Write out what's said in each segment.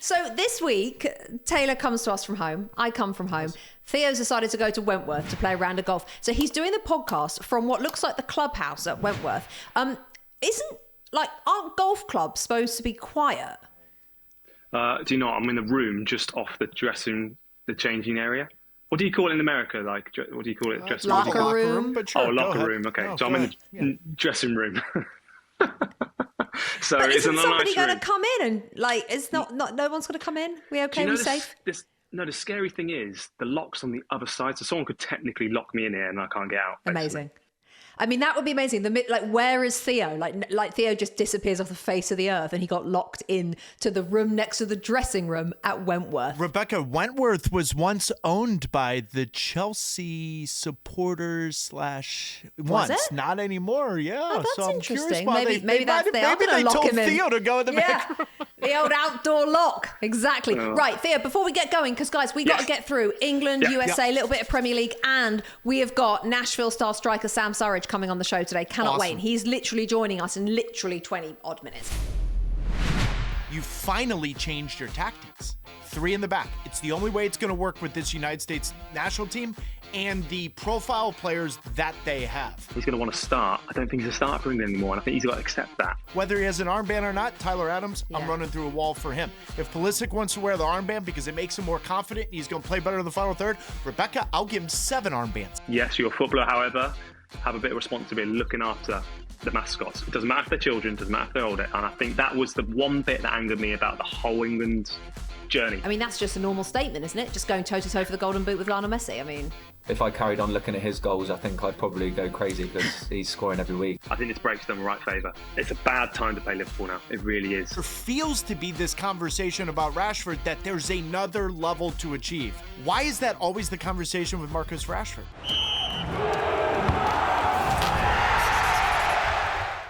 So this week, Taylor comes to us from home. I come from home. Theo's decided to go to Wentworth to play a round of golf. So he's doing the podcast from what looks like the clubhouse at Wentworth. Aren't golf clubs supposed to be quiet? Do you know what? I'm in the room just off the changing area. What do you call it in America? Like, what do you call it? Dressing room? Locker room. But sure, locker room. Okay, so I'm in the dressing room. So but it's isn't a somebody nice going to room. come in and it's not no one's going to come in? We okay? We safe? The scary thing is the lock's on the other side, so someone could technically lock me in here and I can't get out. Basically. Amazing. I mean, that would be amazing. Where is Theo? Like Theo just disappears off the face of the earth and he got locked in to the room next to the dressing room at Wentworth. Rebecca, Wentworth was once owned by the Chelsea supporters once, not anymore. Yeah, oh, that's so I'm interesting. Maybe that's maybe they told Theo to go in the back room. The old outdoor lock. Exactly. Right, Theo, before we get going, because guys, we got to get through England, USA, a little bit of Premier League, and we have got Nashville star striker Sam Surridge coming on the show today. Cannot wait. He's literally joining us in literally 20 odd minutes. You finally changed your tactics. 3 in the back. It's the only way it's going to work with this United States national team and the profile players that they have. He's going to want to start. I don't think he's a starter for England anymore, and I think he's got to accept that. Whether he has an armband or not, Tyler Adams, I'm running through a wall for him. If Pulisic wants to wear the armband because it makes him more confident and he's going to play better in the final third, Rebecca, I'll give him 7 armbands. Yes, you're a footballer, however, have a bit of responsibility looking after the mascots. It doesn't matter if they're children, it doesn't matter if they're older. And I think that was the one bit that angered me about the whole England journey. I mean, that's just a normal statement, isn't it? Just going toe-to-toe for the golden boot with Lionel Messi. I mean, if I carried on looking at his goals, I think I'd probably go crazy because he's scoring every week. I think this breaks them a right favour. It's a bad time to play Liverpool now. It really is. There feels to be this conversation about Rashford that there's another level to achieve. Why is that always the conversation with Marcus Rashford?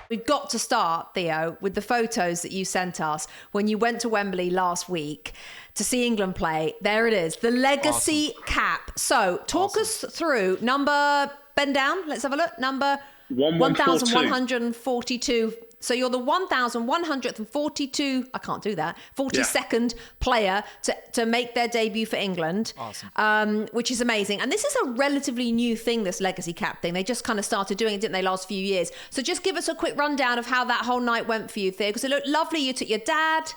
We've got to start, Theo, with the photos that you sent us when you went to Wembley last week to see England play. There it is, the legacy cap. So talk us through bend down, let's have a look, number 1,142. So you're the 1,142, I can't do that, 42nd player to make their debut for England, which is amazing. And this is a relatively new thing, this legacy cap thing. They just kind of started doing it, didn't they, last few years? So just give us a quick rundown of how that whole night went for you, Theo, because it looked lovely. You took your dad.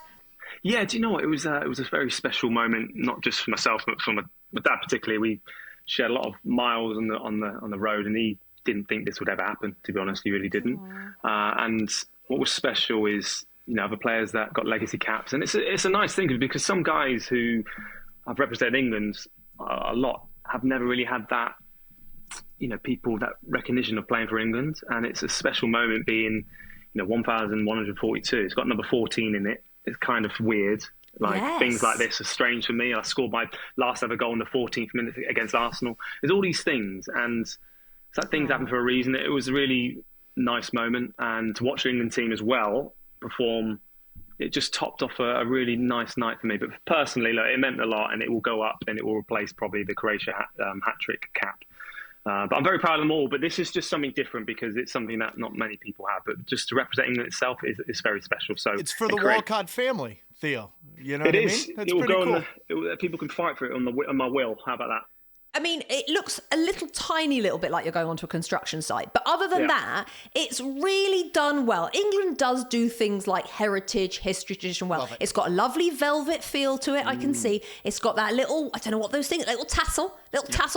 Yeah, do you know what? It was a very special moment, not just for myself, but for my dad particularly. We shared a lot of miles on the road, and he didn't think this would ever happen, to be honest. He really didn't. And what was special is, other players that got legacy caps. And it's a nice thing because some guys who have represented England a lot have never really had that, people, that recognition of playing for England. And it's a special moment being, 1,142. It's got number 14 in it. It's kind of weird. Things like this are strange for me. I scored my last ever goal in the 14th minute against Arsenal. There's all these things. And it's like things happen for a reason. It was a really nice moment, and to watch the England team as well perform, it just topped off a really nice night for me. But personally, it meant a lot, and it will go up and it will replace probably the Croatia hat-trick cap. But I'm very proud of them all. But this is just something different because it's something that not many people have. But just to represent England itself is very special. So it's for the Walcott family, Theo. You know what I mean? That's pretty cool. People can fight for it on my will. How about that? I mean, it looks a tiny little bit like you're going onto a construction site. But other than that, it's really done well. England does do things like heritage, history, tradition well. It's got a lovely velvet feel to it, I can see. It's got that little, I don't know what those things, little tassel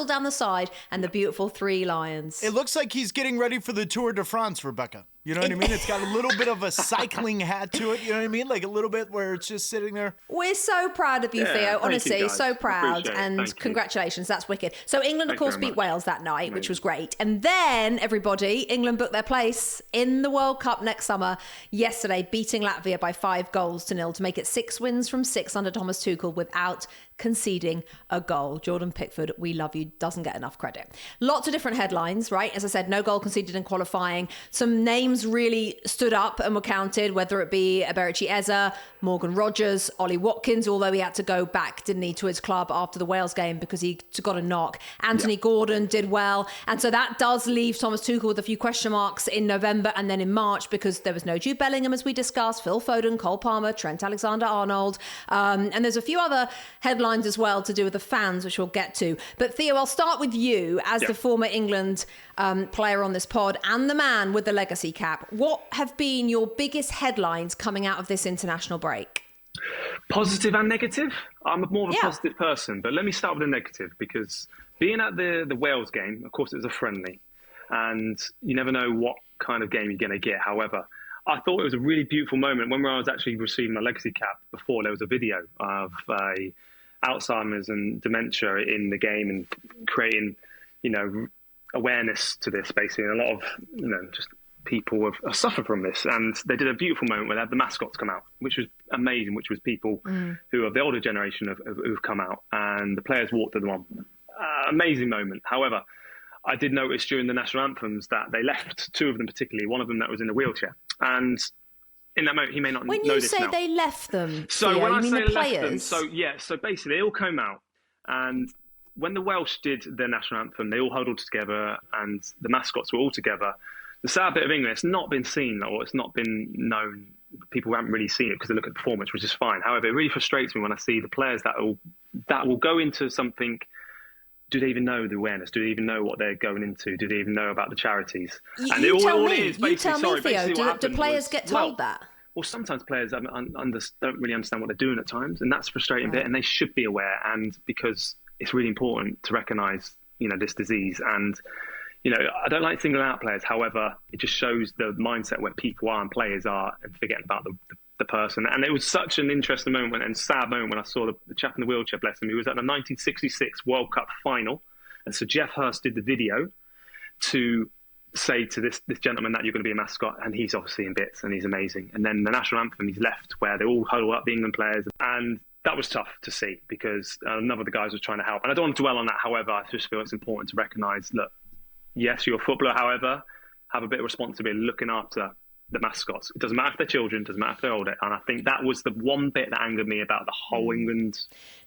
down the side, and the beautiful 3 lions. It looks like he's getting ready for the Tour de France, Rebecca. You know what I mean? It's got a little bit of a cycling hat to it. You know what I mean? Like a little bit where it's just sitting there. We're so proud of you, Theo. Honestly, you, so proud. And congratulations. That's wicked. So England, of course, beat Wales that night, which was great. And then, everybody, England booked their place in the World Cup next summer yesterday, beating Latvia by 5-0 to make it 6 wins from 6 under Thomas Tuchel without conceding a goal. Jordan Pickford, we love you, doesn't get enough credit. Lots of different headlines, right? As I said, no goal conceded in qualifying. Some names names really stood up and were counted, whether it be Eberici Eze, Morgan Rogers, Ollie Watkins, although he had to go back, didn't he, to his club after the Wales game because he got a knock. Anthony Gordon did well. And so that does leave Thomas Tuchel with a few question marks in November and then in March, because there was no Jude Bellingham, as we discussed, Phil Foden, Cole Palmer, Trent Alexander-Arnold. And there's a few other headlines as well to do with the fans, which we'll get to. But Theo, I'll start with you as the former England player on this pod and the man with the legacy cap. What have been your biggest headlines coming out of this international break? Positive and negative. I'm more of a positive person, but let me start with the negative, because being at the Wales game, of course, it was a friendly, and you never know what kind of game you're going to get. However, I thought it was a really beautiful moment when I was actually receiving my legacy cap. Before, there was a video of Alzheimer's and dementia in the game and creating, awareness to this, basically. And a lot of, just people have suffered from this. And they did a beautiful moment where they had the mascots come out, which was amazing, which was people who are the older generation who've come out, and the players walked to them on. Amazing moment. However, I did notice during the national anthems that they left, two of them particularly, one of them that was in a wheelchair. And in that moment, he may not know this now. When you say they left them, so Theo, when I you mean say the left players? them, so basically they all came out, and when the Welsh did their national anthem, they all huddled together, and the mascots were all together. The sad bit of England, it's not been seen, or it's not been known. People haven't really seen it because they look at the performance, which is fine. However, it really frustrates me when I see the players that will go into something. Do they even know the awareness? Do they even know what they're going into? Do they even know about the charities? And you tell me, Theo, do players get told that? Well, sometimes players don't really understand what they're doing at times, and that's a frustrating bit, and they should be aware, and because it's really important to recognise, this disease. And, I don't like singling out players. However, it just shows the mindset where people are and players are, and forgetting about the person. And it was such an interesting moment and sad moment when I saw the chap in the wheelchair, bless him. He was at the 1966 World Cup final. And so Jeff Hurst did the video to say to this gentleman that you're going to be a mascot. And he's obviously in bits and he's amazing. And then the national anthem, he's left where they all huddle up, the England players. And that was tough to see because none of the guys was trying to help. And I don't want to dwell on that. However, I just feel it's important to recognise, look, yes, you're a footballer. However, have a bit of responsibility looking after the mascots. It doesn't matter if they're children, it doesn't matter if they're older. And I think that was the one bit that angered me about the whole England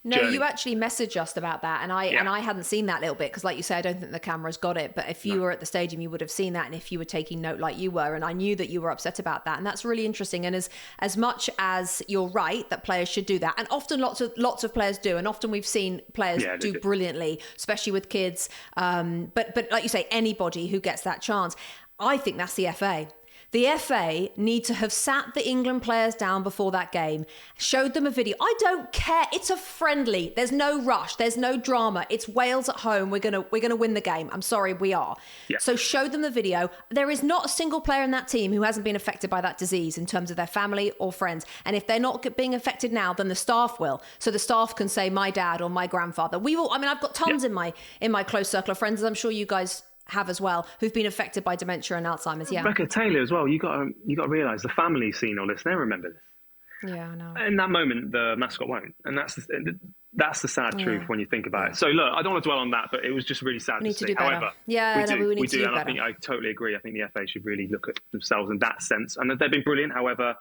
journey. You actually messaged us about that, and I hadn't seen that little bit because, like you say, I don't think the camera's got it. But if you were at the stadium, you would have seen that, and if you were taking note like you were, and I knew that you were upset about that, and that's really interesting. And as much as you're right that players should do that, and often lots of players do, and often we've seen players do brilliantly, especially with kids. But like you say, anybody who gets that chance, I think that's the FA. The FA need to have sat the England players down before that game, showed them a video. I don't care. It's a friendly. There's no rush. There's no drama. It's Wales at home. We're gonna win the game. I'm sorry, we are. Yeah. So show them the video. There is not a single player in that team who hasn't been affected by that disease in terms of their family or friends. And if they're not being affected now, then the staff will. So the staff can say my dad or my grandfather. We will. I mean, I've got tons in my close circle of friends, as I'm sure you guys have as well, who've been affected by dementia and Alzheimer's. Yeah, Rebecca Taylor as well. You got to realise the family's seen all this. They remember this. Yeah, I know. In that moment, the mascot won't, and that's the sad truth when you think about it. So look, I don't want to dwell on that, but it was just really sad to see. However, we need to do better. And I think I totally agree. I think the FA should really look at themselves in that sense, and they've been brilliant. However,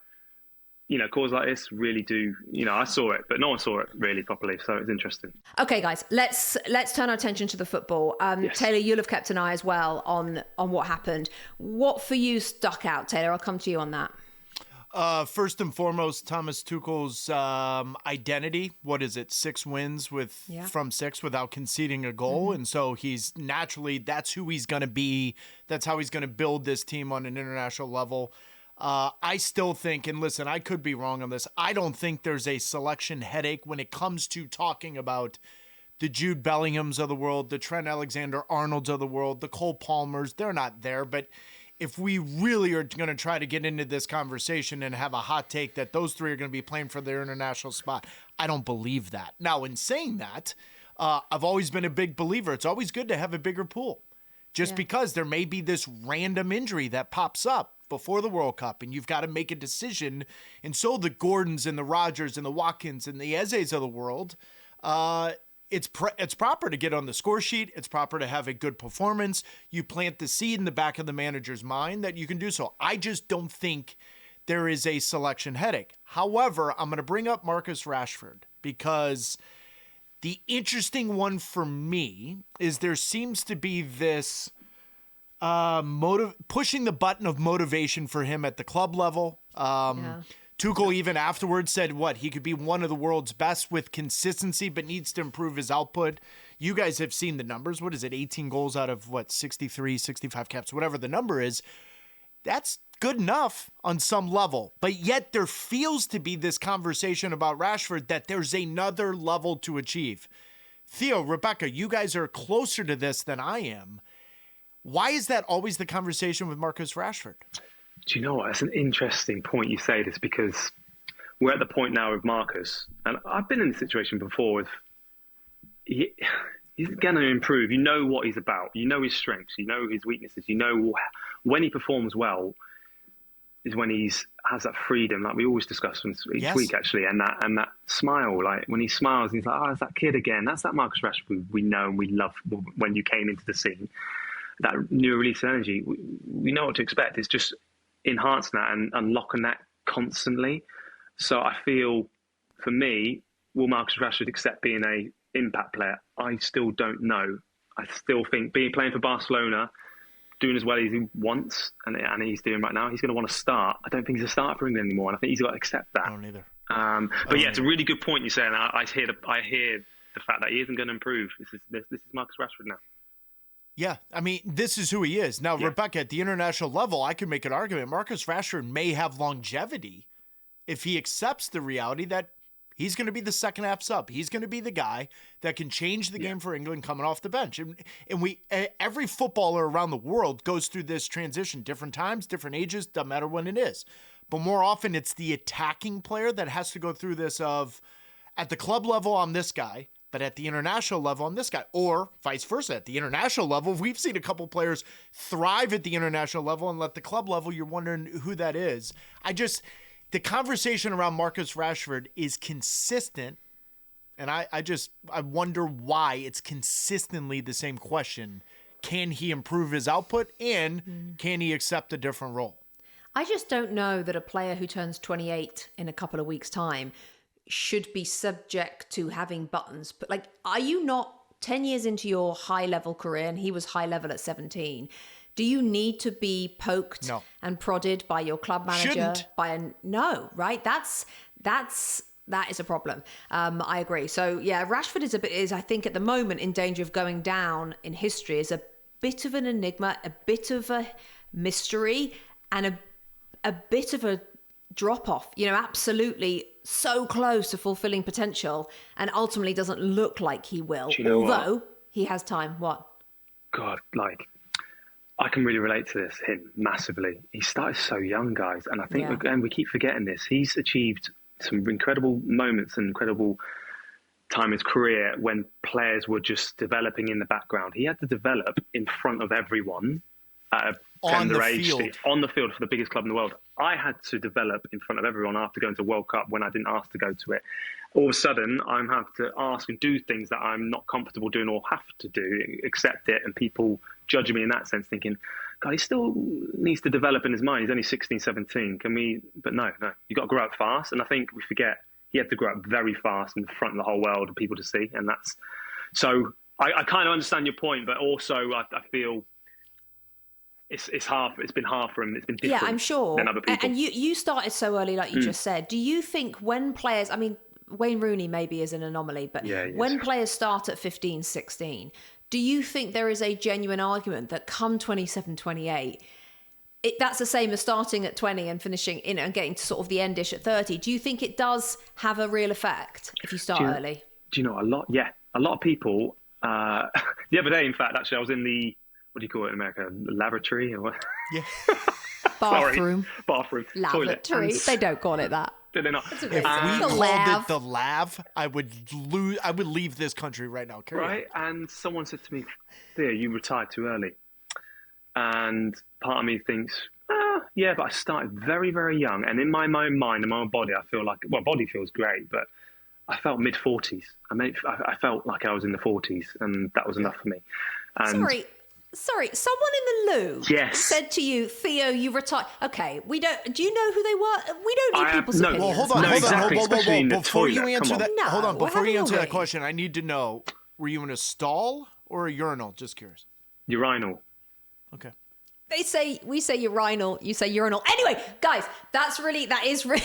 calls like this really do, I saw it, but no one saw it really properly. So it's interesting. Okay, guys, let's turn our attention to the football. Yes. Taylor, you'll have kept an eye as well on what happened. What for you stuck out, Taylor? I'll come to you on that. First and foremost, Thomas Tuchel's identity. What is it? 6 wins from 6 without conceding a goal. Mm-hmm. And so he's naturally, that's who he's going to be. That's how he's going to build this team on an international level. I still think, and listen, I could be wrong on this, I don't think there's a selection headache when it comes to talking about the Jude Bellinghams of the world, the Trent Alexander-Arnolds of the world, the Cole Palmers. They're not there. But if we really are going to try to get into this conversation and have a hot take that those 3 are going to be playing for their international spot, I don't believe that. Now, in saying that, I've always been a big believer. It's always good to have a bigger pool. Just because there may be this random injury that pops up before the World Cup, and you've got to make a decision. And so the Gordons and the Rogers and the Watkins and the Ezes of the world, it's proper to get on the score sheet. It's proper to have a good performance. You plant the seed in the back of the manager's mind that you can do so. I just don't think there is a selection headache. However, I'm going to bring up Marcus Rashford because the interesting one for me is there seems to be this pushing the button of motivation for him at the club level. Tuchel even afterwards said he could be one of the world's best with consistency, but needs to improve his output. You guys have seen the numbers. What is it? 18 goals out of 63, 65 caps, whatever the number is. That's good enough on some level. But yet there feels to be this conversation about Rashford that there's another level to achieve. Theo, Rebecca, you guys are closer to this than I am. Why is that always the conversation with Marcus Rashford? Do you know what? It's an interesting point you say this, because we're at the point now with Marcus, and I've been in this situation before with he's going to improve. You know what he's about. You know his strengths. You know his weaknesses. You know when he performs well is when has that freedom, like we always discuss each week, actually, and that smile, like when he smiles, he's like, it's that kid again. That's that Marcus Rashford we know and we love when you came into the scene. That new release energy, we know what to expect. It's just enhancing that and unlocking that constantly. So I feel, for me, will Marcus Rashford accept being a impact player? I still don't know. I still think playing for Barcelona, doing as well as he wants, and he's doing right now, he's going to want to start. I don't think he's a starter for England anymore, and I think he's got to accept that. I don't either. But yeah, it's a really good point you're saying. I hear the fact that he isn't going to improve. This is Marcus Rashford now. Yeah, I mean, this is who he is. Now, Rebecca, at the international level, I could make an argument. Marcus Rashford may have longevity if he accepts the reality that he's going to be the second half sub. He's going to be the guy that can change the game for England coming off the bench. And every footballer around the world goes through this transition, different times, different ages, doesn't matter when it is. But more often, it's the attacking player that has to go through this of, at the club level, I'm this guy. But at the international level, I'm this guy. Or vice versa. At the international level, we've seen a couple players thrive at the international level, and at the club level, you're wondering who that is. The conversation around Marcus Rashford is consistent, and I wonder why it's consistently the same question. Can he improve his output, and can he accept a different role? I just don't know that a player who turns 28 in a couple of weeks' time should be subject to having buttons. But like, are you not 10 years into your high level career, and he was high level at 17? Do you need to be poked and prodded by your club manager? No, right? That is a problem. I agree. So yeah, Rashford is I think at the moment in danger of going down in history as a bit of an enigma, a bit of a mystery, and a bit of a drop off. Absolutely so close to fulfilling potential, and ultimately doesn't look like he will. Although he has time. What? God, I can really relate to him massively. He started so young, guys, and I think again we keep forgetting this. He's achieved some incredible moments and incredible time in his career when players were just developing in the background. He had to develop in front of everyone at a tender age, on the field for the biggest club in the world. I had to develop in front of everyone after going to World Cup when I didn't ask to go to it. All of a sudden, I have to ask and do things that I'm not comfortable doing or have to do, accept it, and people judging me in that sense, thinking, God, he still needs to develop in his mind. He's only 16, 17. But no, you've got to grow up fast. And I think we forget he had to grow up very fast in front of the whole world and people to see. And that's, so I kind of understand your point, but also I feel it's been hard for him. It's been different. Yeah, I'm sure. Than other people. And you started so early, like you just said. Do you think when players, Wayne Rooney maybe is an anomaly, but when players start at 15, 16, do you think there is a genuine argument that come 27, 28, that's the same as starting at 20 and finishing, and getting to sort of the endish at 30? Do you think it does have a real effect if you start early? Do you know, a lot of people, the other day, in fact, actually, I was in the, what do you call it in America? Lavatory or what? Yeah. Bathroom. Lavatory. They don't call it that. Did they not? If we called it the lav, I would leave this country right now. Right? And someone said to me, Theo, you retired too early. And part of me thinks, yeah, but I started very, very young. And in my own mind and my own body, I feel like, body feels great, but I felt mid-40s. I felt like I was in the 40s, and that was enough for me. And Sorry, someone in the loo said to you, Theo, you retired. Okay, do you know who they were? We don't need people's opinions. Well, hold on. Before you answer that question, I need to know, were you in a stall or a urinal? Just curious. Urinal. Okay. We say urinal, you say urinal. Anyway, guys, that is really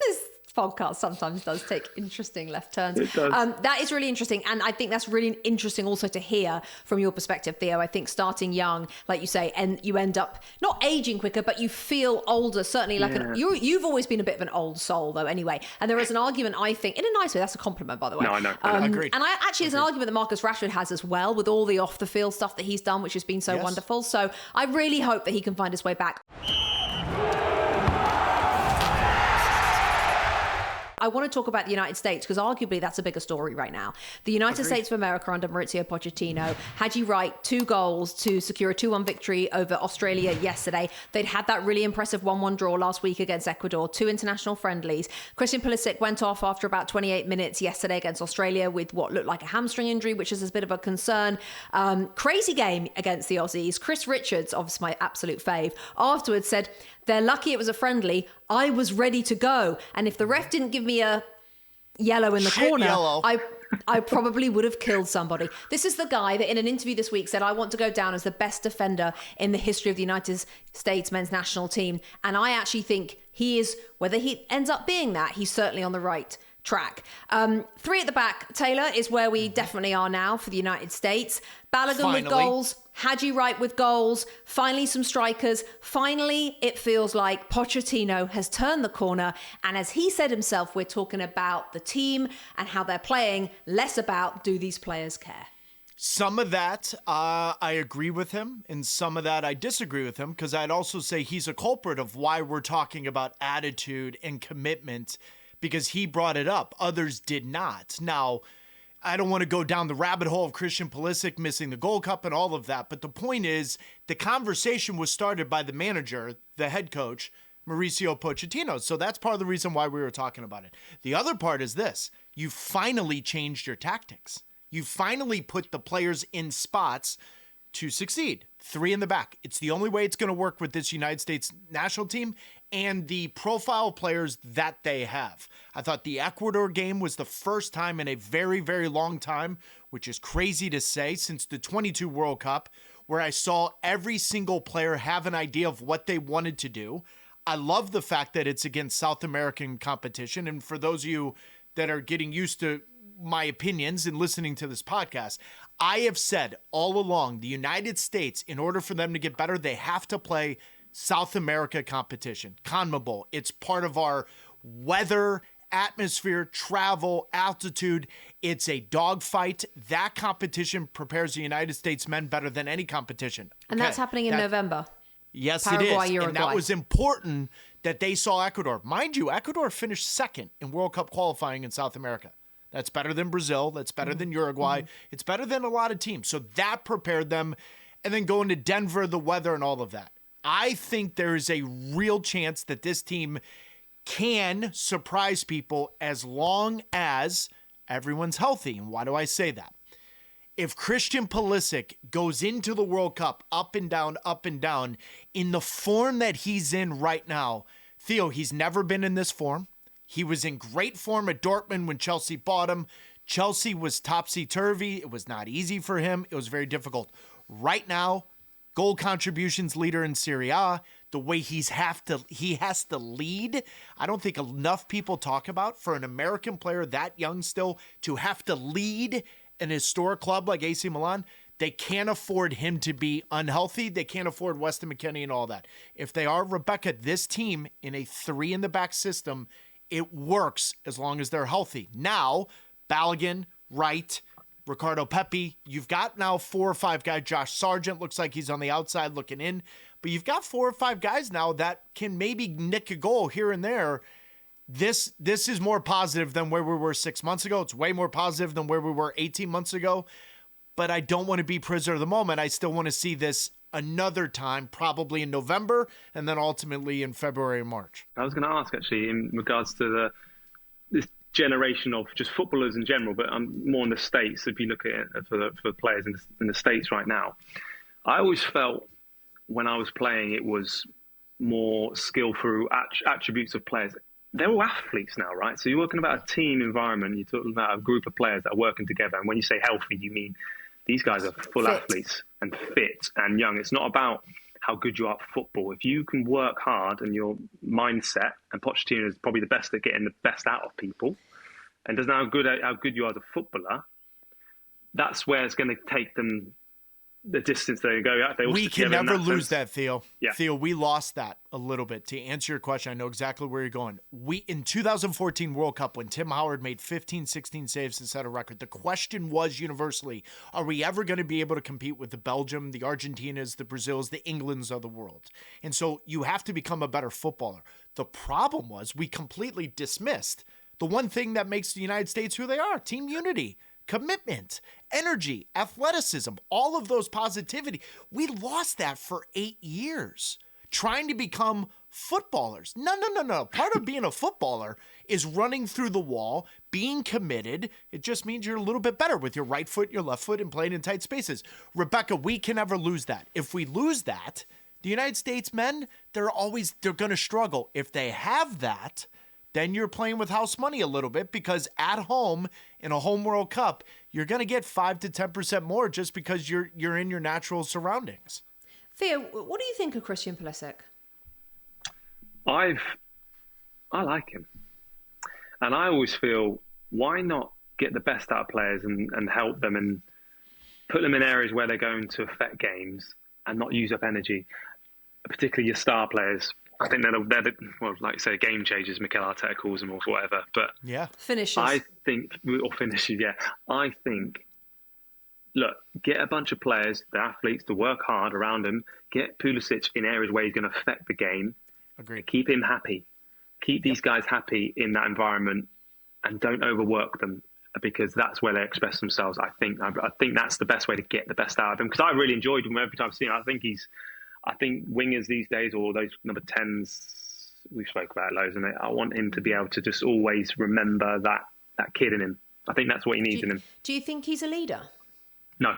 this podcast sometimes does take interesting left turns. It does. That is really interesting. And I think that's really interesting also to hear from your perspective, Theo. I think starting young, like you say, and you end up not aging quicker, but you feel older. Certainly you've always been a bit of an old soul though anyway. And there is an argument, I think, in a nice way, that's a compliment, by the way. No, I know. Agreed. And there's an argument that Marcus Rashford has as well with all the off the field stuff that he's done, which has been so wonderful. So I really hope that he can find his way back. I want to talk about the United States because arguably that's a bigger story right now. The United States of America under Mauricio Pochettino had you right 2 goals to secure a 2-1 victory over Australia yesterday. They'd had that really impressive 1-1 draw last week against Ecuador, 2 international friendlies. Christian Pulisic went off after about 28 minutes yesterday against Australia with what looked like a hamstring injury, which is a bit of a concern. Crazy game against the Aussies. Chris Richards, obviously my absolute fave, afterwards said, "They're lucky it was a friendly. I was ready to go. And if the ref didn't give me a yellow in the corner, I probably would have killed somebody." This is the guy that in an interview this week said, "I want to go down as the best defender in the history of the United States men's national team." And I actually think he is, whether he ends up being that, he's certainly on the right track. 3 at the back, Taylor, is where we definitely are now for the United States. Balogun with goals. Had you right with goals. Finally, some strikers. Finally, it feels like Pochettino has turned the corner. And as he said himself, we're talking about the team and how they're playing, less about do these players care. Some of that, I agree with him, and some of that I disagree with him, because I'd also say he's a culprit of why we're talking about attitude and commitment, because he brought it up. Others did not. Now, I don't want to go down the rabbit hole of Christian Pulisic missing the Gold Cup and all of that, but the point is the conversation was started by the manager, the head coach, Mauricio Pochettino. So that's part of the reason why we were talking about it. The other part is this. You finally changed your tactics. You finally put the players in spots to succeed. 3 in the back. It's the only way it's going to work with this United States national team and the profile players that they have. I thought the Ecuador game was the first time in a very, very long time, which is crazy to say, since the 22 World Cup, where I saw every single player have an idea of what they wanted to do. I love the fact that it's against South American competition. And for those of you that are getting used to my opinions and listening to this podcast, I have said all along, the United States, in order for them to get better, they have to play South America competition, CONMEBOL. It's part of our weather, atmosphere, travel, altitude. It's a dogfight. That competition prepares the United States men better than any competition. And that's happening in November. Yes, Paraguay, it is. Uruguay. And that was important that they saw Ecuador. Mind you, Ecuador finished 2nd in World Cup qualifying in South America. That's better than Brazil. That's better than Uruguay. It's better than a lot of teams. So that prepared them. And then going to Denver, the weather and all of that. I think there is a real chance that this team can surprise people as long as everyone's healthy. And why do I say that? If Christian Pulisic goes into the World Cup up and down, in the form that he's in right now, Theo, he's never been in this form. He was in great form at Dortmund when Chelsea bought him. Chelsea was topsy-turvy. It was not easy for him. It was very difficult. Right now, goal contributions leader in Serie A, the way he has to lead. I don't think enough people talk about, for an American player that young still to have to lead an historic club like AC Milan. They can't afford him to be unhealthy. They can't afford Weston McKennie and all that. If they are, Rebecca, this team in a 3 in the back system, it works as long as they're healthy. Now, Balogun, Wright, Ricardo Pepi, you've got now 4 or 5 guys. Josh Sargent looks like he's on the outside looking in. But you've got 4 or 5 guys now that can maybe nick a goal here and there. This is more positive than where we were 6 months ago. It's way more positive than where we were 18 months ago. But I don't want to be prisoner of the moment. I still want to see this another time, probably in November, and then ultimately in February and March. I was going to ask, actually, in regards to generation of just footballers in general, but I'm more in the States. If you look at it for players in the States right now, I always felt when I was playing, it was more skillful attributes of players. They're all athletes now, right? So you're working about a team environment. You're talking about a group of players that are working together. And when you say healthy, you mean these guys are full athletes and fit and young. It's not about how good you are at football. If you can work hard and your mindset, and Pochettino is probably the best at getting the best out of people, and doesn't know how good you are as a footballer, that's where it's going to take them the distance they go out. We can never lose that, Theo. Yeah. Theo, we lost that a little bit. To answer your question, I know exactly where you're going. In 2014 World Cup, when Tim Howard made 15, 16 saves to set a record, the question was universally, are we ever going to be able to compete with the Belgium, the Argentinas, the Brazils, the Englands of the world? And so you have to become a better footballer. The problem was we completely dismissed the one thing that makes the United States who they are: team unity, commitment, energy, athleticism, all of those positivity. We lost that for 8 years trying to become footballers. No. Part of being a footballer is running through the wall, being committed. It just means you're a little bit better with your right foot, your left foot, and playing in tight spaces. Rebecca, we can never lose that. If we lose that, the United States men, they're going to struggle. If they have that, then you're playing with house money a little bit, because at home in a home World Cup, you're going to get 5 to 10% more just because you're in your natural surroundings. Theo, what do you think of Christian Pulisic? I like him. And I always feel, why not get the best out of players and help them and put them in areas where they're going to affect games and not use up energy, particularly your star players. I think they're like you say, game changers, Mikel Arteta calls them, or whatever. But yeah, finishers. I think look, get a bunch of players, the athletes, to work hard around him. Get Pulisic in areas where he's going to affect the game. Agreed. Keep him happy. Keep these guys happy in that environment, and don't overwork them, because that's where they express themselves. I think that's the best way to get the best out of him, because I really enjoyed him every time I've seen him. I think wingers these days, or those number 10s, we spoke about loads, and I want him to be able to just always remember that kid in him. I think that's what he needs in him. Do you think he's a leader? No.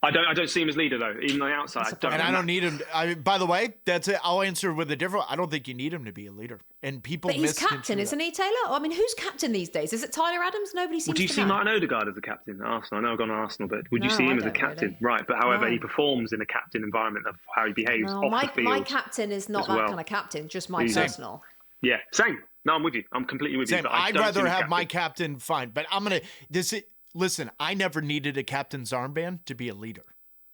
I don't see him as leader, though. Even on the outside, I don't need him. By the way, that's it. I'll answer with a different. I don't think you need him to be a leader. And people, but he's captain, isn't he, Taylor? I mean, who's captain these days? Is it Tyler Adams? Nobody seems to know. Would you see Martin Odegaard as a captain at Arsenal? I know I've gone to Arsenal, but would you see him as a captain? Really. Right, but however, he performs in a captain environment of how he behaves off the field. My captain is not that kind of captain, just my personal. Yeah, same. No, I'm with you. I'm completely with you. But I'd rather have my captain, fine. But I'm going to... Listen, I never needed a captain's armband to be a leader.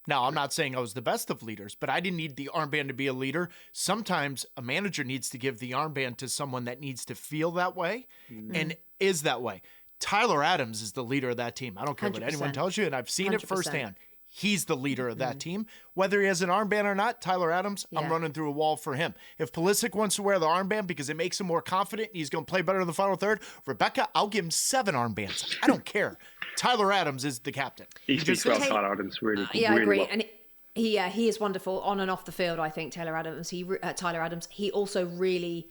Now, I'm not saying I was the best of leaders, but I didn't need the armband to be a leader. Sometimes a manager needs to give the armband to someone that needs to feel that way and is that way. Tyler Adams is the leader of that team. I don't care 100%. What anyone tells you, and I've seen 100%. It firsthand. He's the leader of that team. Whether he has an armband or not, Tyler Adams, I'm running through a wall for him. If Pulisic wants to wear the armband because it makes him more confident and he's going to play better in the final third, Rebecca, I'll give him 7 armbands. I don't care. Tyler Adams is the captain. He speaks well, Tyler Adams. Really, I agree. Well. And he is wonderful on and off the field, I think, Tyler Adams. Tyler Adams, he also really...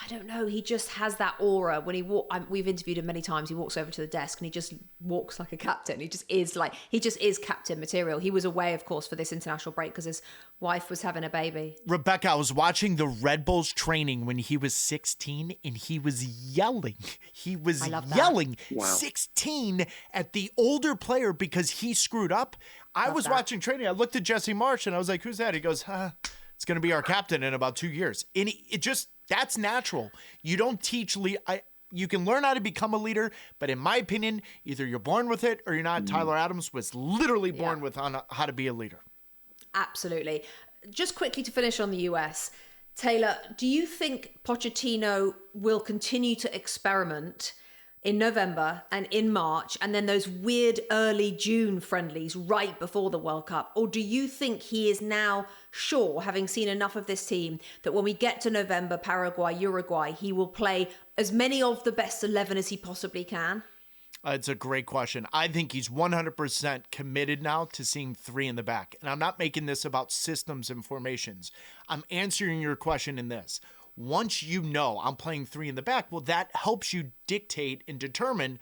I don't know. He just has that aura when he we've interviewed him many times. He walks over to the desk and he just walks like a captain. He just is captain material. He was away, of course, for this international break because his wife was having a baby. Rebecca, I was watching the Red Bulls training when he was 16 and he was yelling. He was yelling 16 at the older player because he screwed up. I was watching training. I looked at Jesse Marsch and I was like, who's that? He goes, it's going to be our captain in about 2 years. And that's natural. You don't teach you can learn how to become a leader, but in my opinion, either you're born with it or you're not. Tyler Adams was literally born with how to be a leader. Absolutely. Just quickly to finish on the US, Taylor, do you think Pochettino will continue to experiment in November and in March, and then those weird early June friendlies right before the World Cup? Or do you think he is now sure, having seen enough of this team, that when we get to November, Paraguay, Uruguay, he will play as many of the best 11 as he possibly can? It's a great question. I think he's 100% committed now to seeing 3 in the back. And I'm not making this about systems and formations. I'm answering your question in this. once you know I'm playing 3 in the back, well, that helps you dictate and determine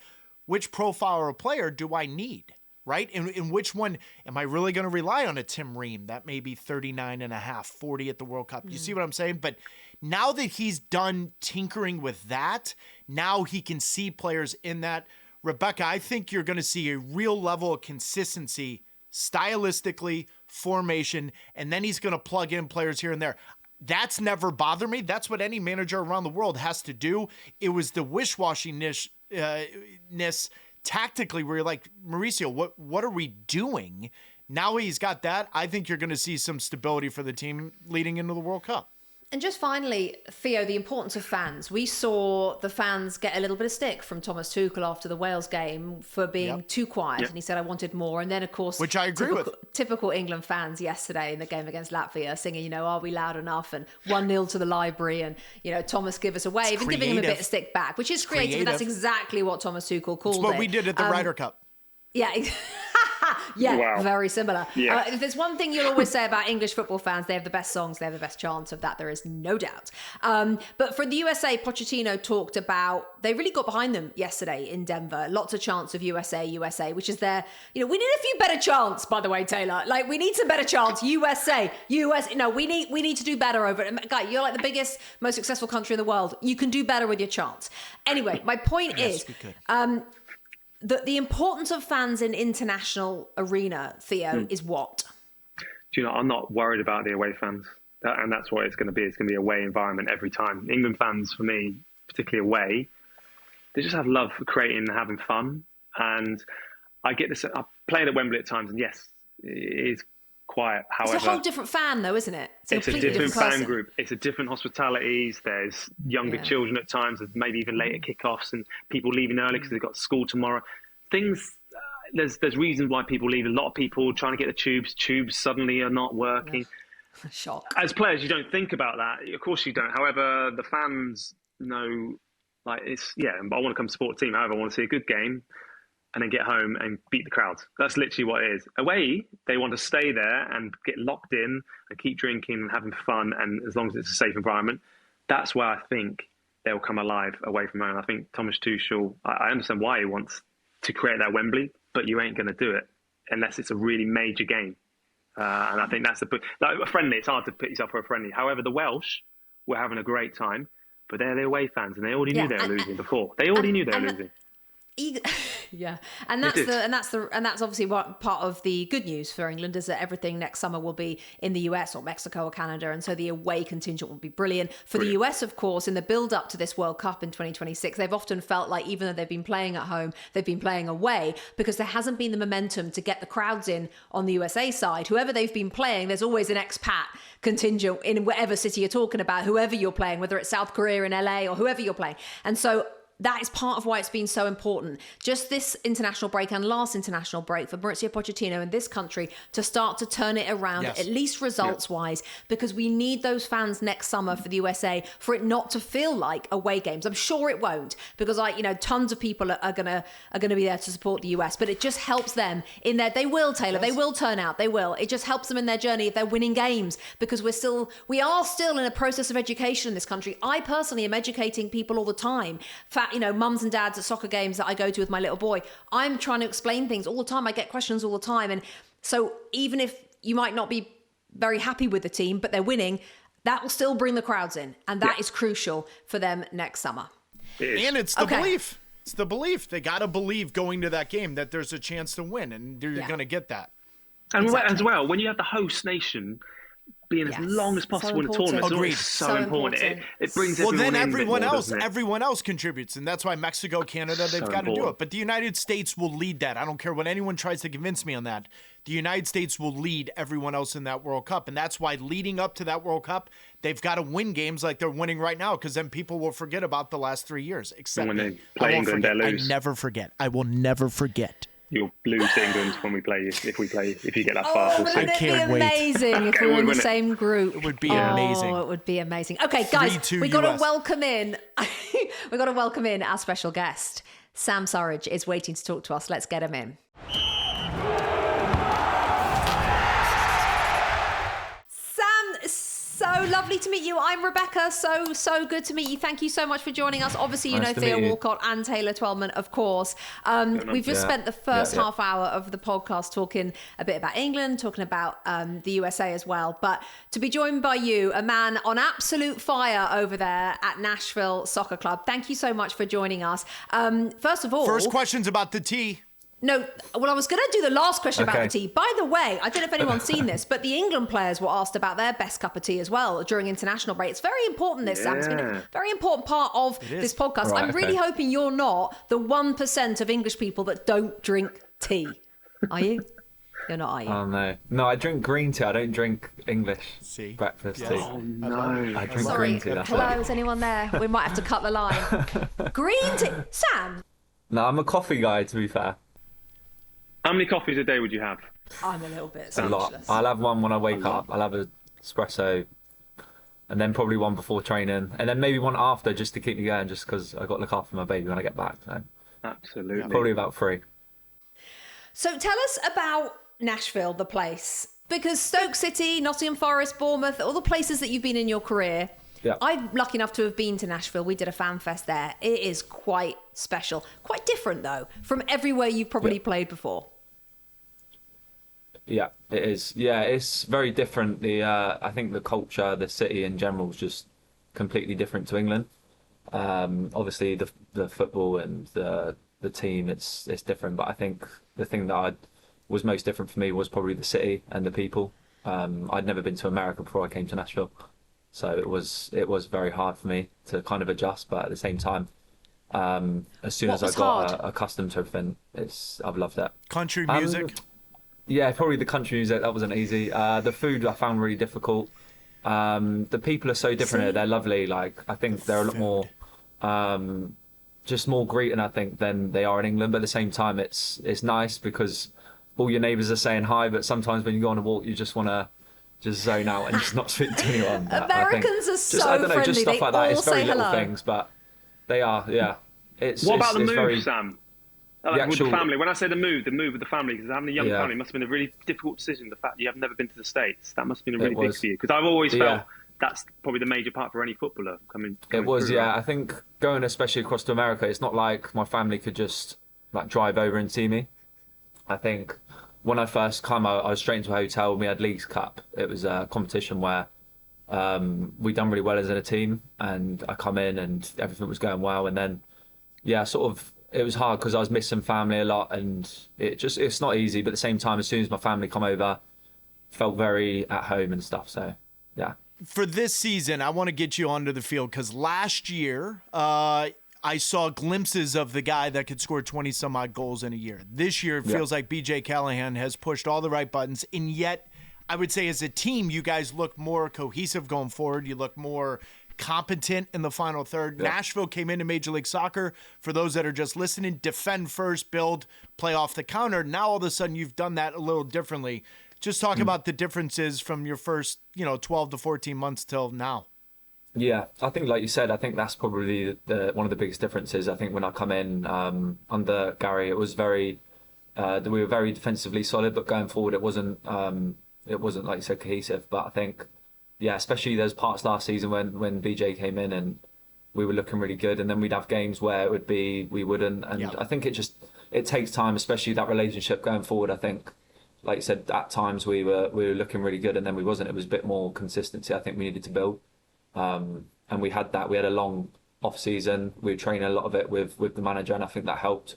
which profile of player do I need, right? In which one am I really going to rely on a Tim Ream that may be 39.5, 40 at the World Cup? You see what I'm saying? But now that he's done tinkering with that, now he can see players in that. Rebecca, I think you're going to see a real level of consistency stylistically, formation, and then he's going to plug in players here and there. That's never bothered me. That's what any manager around the world has to do. It was the wish-washiness tactically where you're like, Mauricio, what are we doing? Now he's got that. I think you're going to see some stability for the team leading into the World Cup. And just finally, Theo, the importance of fans. We saw the fans get a little bit of stick from Thomas Tuchel after the Wales game for being too quiet. And he said, I wanted more. And then, of course, which I agree with. Typical England fans yesterday in the game against Latvia singing, are we loud enough? And 1-0 to the Library. And, Thomas, give us a wave. And giving him a bit of stick back, which is creative. And that's exactly what Thomas Tuchel called it. It's what we did at the Ryder Cup. Yeah, yeah, wow. Very similar. Yeah. If there's one thing you'll always say about English football fans, they have the best songs, they have the best chants. Of that, there is no doubt. But for the USA, Pochettino talked about, they really got behind them yesterday in Denver. Lots of chants of USA, which is their, we need a few better chants, by the way, Taylor. Like, we need some better chants. USA. No, we need to do better over it. Guy, you're like the biggest, most successful country in the world. You can do better with your chants. Anyway, my point is, the importance of fans in international arena, Theo, is what? Do you know, I'm not worried about the away fans. And that's what it's going to be. It's going to be a away environment every time. England fans, for me, particularly away, they just have love for creating and having fun. And I get this, I played at Wembley at times, and yes, it is quiet. However, it's a whole different fan, though, isn't it? It's a different fan group. It's a different hospitalities. There's younger children at times, maybe even later kickoffs, and people leaving early because they've got school tomorrow. Things. There's reasons why people leave. A lot of people trying to get the tubes. Tubes suddenly are not working. Shock. As players, you don't think about that. Of course you don't. However, the fans know, I want to come support a team. However, I want to see a good game and then get home and beat the crowd. That's literally what it is. Away, they want to stay there and get locked in and keep drinking and having fun. And as long as it's a safe environment, that's where I think they'll come alive away from home. I think Thomas Tuchel, I understand why he wants to create that Wembley, but you ain't going to do it unless it's a really major game. And I think that's a friendly. It's hard to put yourself for a friendly. However, the Welsh were having a great time, but they're the away fans, and they already knew they were losing before. They already knew they were losing. Yeah, and that's obviously what part of the good news for England is that everything next summer will be in the US or Mexico or Canada, and so the away contingent will be brilliant. For the US, of course, in the build up to this World Cup in 2026, they've often felt like even though they've been playing at home, they've been playing away because there hasn't been the momentum to get the crowds in on the USA side. Whoever they've been playing, there's always an expat contingent in whatever city you're talking about, whoever you're playing, whether it's South Korea in LA or whoever you're playing. And so that is part of why it's been so important. Just this international break and last international break for Mauricio Pochettino in this country to start to turn it around, at least results-wise, because we need those fans next summer for the USA for it not to feel like away games. I'm sure it won't, because tons of people are gonna be there to support the US, but it just helps them in their. They will, Taylor. They will turn out. They will. It just helps them in their journey if they're winning games, because we are still in a process of education in this country. I personally am educating people all the time. Mums and dads at soccer games that I go to with my little boy, I'm trying to explain things all the time. I get questions all the time. And so even if you might not be very happy with the team, but they're winning, that will still bring the crowds in. And that is crucial for them next summer. And it's the belief. It's the belief. They got to believe going to that game that there's a chance to win, and you're going to get that. And as well, when you have the host nation being as long as possible in the tournament, it's so important. It brings everyone in. Well, then everyone else contributes, and that's why Mexico, Canada, they've got to do it. But the United States will lead that. I don't care what anyone tries to convince me on that. The United States will lead everyone else in that World Cup, and that's why leading up to that World Cup, they've got to win games like they're winning right now, because then people will forget about the last 3 years. Except when they play England, they lose. I never forget. I will never forget. You'll lose to England when we play. If you get that far, wouldn't it be amazing if we were in the same group? It would be amazing. Oh, it would be amazing. Okay, guys, we got to welcome in. We got to welcome in our special guest. Sam Surridge is waiting to talk to us. Let's get him in. lovely to meet you. I'm Rebecca. So good to meet you. Thank you so much for joining us. Obviously, you know Theo Walcott and Taylor Twellman, of course. We've just spent the first half hour of the podcast talking a bit about England, talking about the USA as well. But to be joined by you, a man on absolute fire over there at Nashville Soccer Club. Thank you so much for joining us. First of all, first question's about the tea. No, well, I was going to do the last question about the tea. By the way, I don't know if anyone's seen this, but the England players were asked about their best cup of tea as well during international break. It's very important, Sam. It's been a very important part of this podcast. Right, I'm really hoping you're not the 1% of English people that don't drink tea. Are you? You're not, are you? Oh, no. No, I drink green tea. I don't drink English breakfast tea. Oh, no. I drink green tea. Hello, is anyone there? We might have to cut the line. Green tea. Sam? No, I'm a coffee guy, to be fair. How many coffees a day would you have? I'm a little bit a lot. I'll have one when I wake up. I'll have an espresso, and then probably one before training, and then maybe one after just to keep me going, just because I've got to look after my baby when I get back. So. Absolutely. Probably about 3. So tell us about Nashville, the place. Because Stoke City, Nottingham Forest, Bournemouth, all the places that you've been in your career. Yeah. I'm lucky enough to have been to Nashville. We did a fan fest there. It is quite special. Quite different, though, from everywhere you've probably played before. Yeah, it is. Yeah, it's very different. I think the culture, the city in general is just completely different to England. Obviously, the football and the team, it's different. But I think the thing that was most different for me was probably the city and the people. I'd never been to America before I came to Nashville. So it was very hard for me to kind of adjust, but at the same time, as soon as I got accustomed to everything, I've loved it. Country music? Yeah, probably the country music. That wasn't easy. The food I found really difficult. The people are so different here. They're lovely. Like, I think they're a lot more, just more greeting, I think, than they are in England. But at the same time, it's nice because all your neighbours are saying hi, but sometimes when you go on a walk, you just want to just zone out and just not speak to anyone. Americans are so friendly. Just stuff like that. It's very little hello. things, but they are, yeah. What about the move, Sam? With the family. When I say the move with the family, because having a young family must have been a really difficult decision. The fact that you have never been to the States, that must have been a really big for you. Because I've always felt that's probably the major part for any footballer coming it was, through, right? I think going especially across to America, it's not like my family could just like drive over and see me. I think when I first came, I was straight into a hotel. We had Leagues Cup. It was a competition where we done really well as a team, and I come in and everything was going well. And then, it was hard because I was missing family a lot, and it's not easy. But at the same time, as soon as my family come over, felt very at home and stuff. So, yeah. For this season, I want to get you onto the field because last year, I saw glimpses of the guy that could score 20-some-odd goals in a year. This year, it feels like B.J. Callahan has pushed all the right buttons, and yet I would say as a team, you guys look more cohesive going forward. You look more competent in the final third. Yeah. Nashville came into Major League Soccer, for those that are just listening, defend first, build, play off the counter. Now all of a sudden you've done that a little differently. Just talk about the differences from your first 12 to 14 months till now. Yeah, I think, like you said, I think that's probably one of the biggest differences. I think when I come in under Gary, it was we were very defensively solid, but going forward, it wasn't like you said cohesive. But I think, especially there's parts last season when BJ came in and we were looking really good, and then we'd have games where it would be we wouldn't, and I think it takes time, especially that relationship going forward. I think, like you said, at times we were looking really good, and then we wasn't. It was a bit more consistency. I think we needed to build. And we had that. We had a long off season. We were training a lot of it with the manager, and I think that helped.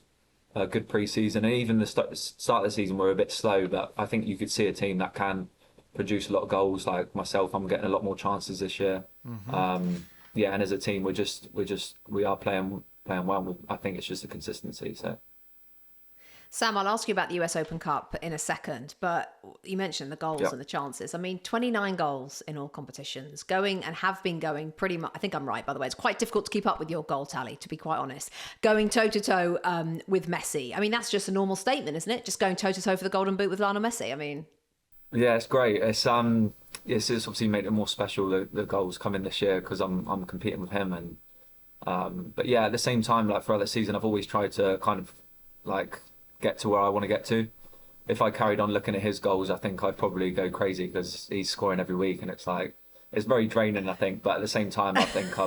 A good pre-season, and even the start of the season were a bit slow, but I think you could see a team that can produce a lot of goals. Like myself, I'm getting a lot more chances this year. Mm-hmm. And as a team, we are playing well. I think it's just a consistency. So. Sam, I'll ask you about the US Open Cup in a second, but you mentioned the goals and the chances. I mean, 29 goals in all competitions, going and have been going pretty much, I think I'm right, by the way. It's quite difficult to keep up with your goal tally, to be quite honest. Going toe-to-toe with Messi. I mean, that's just a normal statement, isn't it? Just going toe-to-toe for the Golden Boot with Lionel Messi. I mean... Yeah, it's great. It's obviously made it more special, the goals coming this year, because I'm competing with him. And but yeah, at the same time, like throughout the season, I've always tried to kind of like get to where I want to get to. If I carried on looking at his goals, I think I'd probably go crazy because he's scoring every week, and it's like it's very draining, I think. But at the same time, I think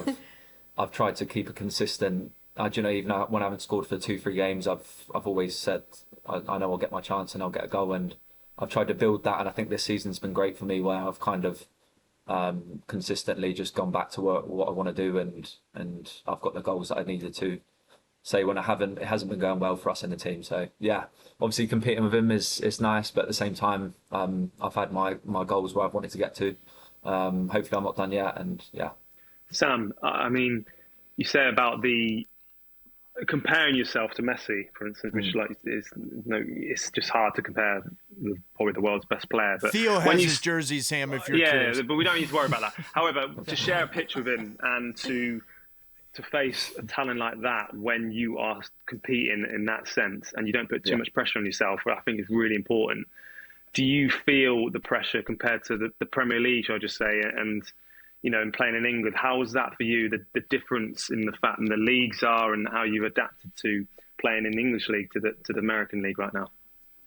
I've tried to keep a consistent. You know, even when I haven't scored for 2-3 games, I've always said I know I'll get my chance and I'll get a goal, and I've tried to build that. And I think this season's been great for me, where I've kind of consistently just gone back to what I want to do, and I've got the goals that I needed to. Say when it hasn't been going well for us in the team. So yeah, obviously competing with him is nice, but at the same time, I've had my goals where I've wanted to get to. Hopefully, I'm not done yet, and yeah. Sam, I mean, you say about the comparing yourself to Messi, for instance, which it's just hard to compare with probably the world's best player. But Theo has his jersey, Sam. If you're curious. But we don't need to worry about that. However, to share a pitch with him and to face a talent like that when you are competing in that sense and you don't put too much pressure on yourself, I think is really important. Do you feel the pressure compared to the Premier League, shall I just say, and you know, and playing in England? How is that for you, the difference in the fact and the leagues are and how you've adapted to playing in the English league to the American league right now?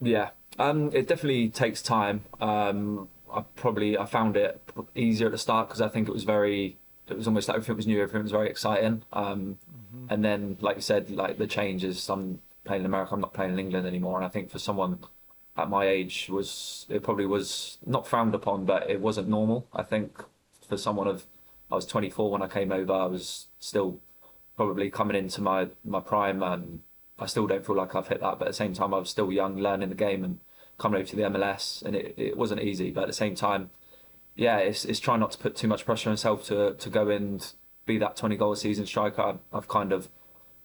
Yeah, it definitely takes time. I found it easier at the start because I think it was almost like everything was new, everything was very exciting. And then, like you said, like the changes, I'm playing in America, I'm not playing in England anymore. And I think for someone at my age, it probably was not frowned upon, but it wasn't normal. I think for someone I was 24 when I came over, I was still probably coming into my prime, and I still don't feel like I've hit that. But at the same time, I was still young, learning the game and coming over to the MLS, and it wasn't easy. But at the same time, yeah, it's trying not to put too much pressure on myself to go and be that 20-goal a season striker. I've kind of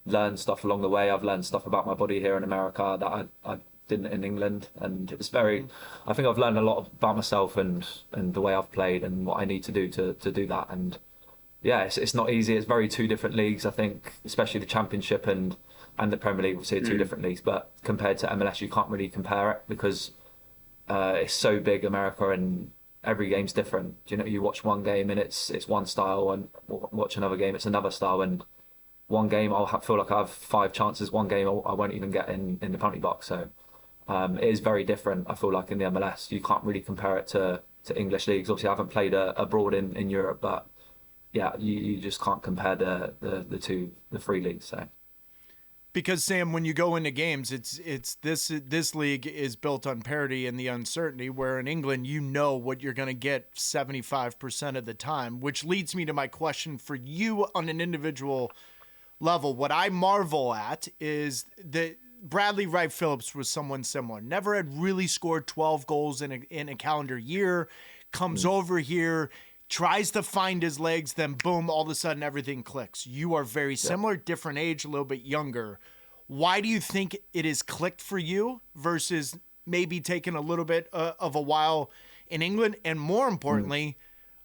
learned stuff along the way. I've learned stuff about my body here in America that I didn't in England, and it's I think I've learned a lot about myself and the way I've played and what I need to do to do that. And yeah, it's not easy. It's very two different leagues, I think, especially the Championship and the Premier League. Obviously, two different leagues, but compared to MLS, you can't really compare it because it's so big, America, and every game's different. You know, you watch one game and it's one style, and watch another game, it's another style. And one game feel like I have 5 chances. One game I won't even get in the penalty box. So it is very different. I feel like in the MLS, you can't really compare it to English leagues. Obviously, I haven't played abroad in Europe, but yeah, you just can't compare the three leagues. So. Because Sam, when you go into games, it's this league is built on parity and the uncertainty, where in England you know what you're going to get 75% of the time, which leads me to my question for you on an individual level. What I marvel at is that Bradley Wright Phillips was someone similar. Never had really scored 12 goals in a calendar year, comes over here, tries to find his legs, then boom, all of a sudden everything clicks. You are very similar, different age, a little bit younger. Why do you think it is clicked for you versus maybe taking a little bit of a while in England? And more importantly,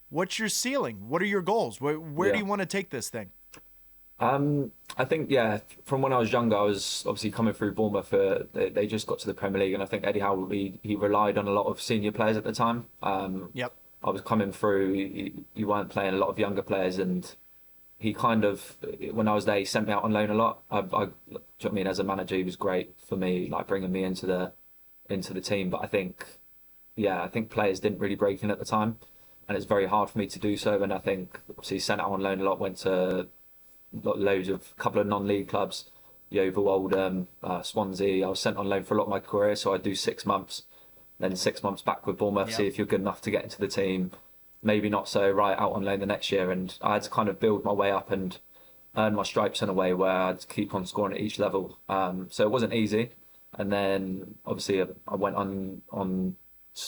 what's your ceiling? What are your goals? Where do you want to take this thing? I think, from when I was younger, I was obviously coming through Bournemouth. They just got to the Premier League, and I think Eddie Howe, he relied on a lot of senior players at the time. I was coming through, you weren't playing a lot of younger players, and he kind of, when I was there, he sent me out on loan a lot. Do you know what I mean? As a manager, he was great for me, like bringing me into the team. But I think players didn't really break in at the time, and it's very hard for me to do so. And I think, obviously, he sent out on loan a lot, went to a couple of non-league clubs, Yeovil, Oldham, Swansea. I was sent on loan for a lot of my career, so I'd do 6 months. Then 6 months back with Bournemouth, see if you're good enough to get into the team. Maybe not so, right, out on loan the next year. And I had to kind of build my way up and earn my stripes in a way where I'd keep on scoring at each level. So it wasn't easy. And then, obviously, I went on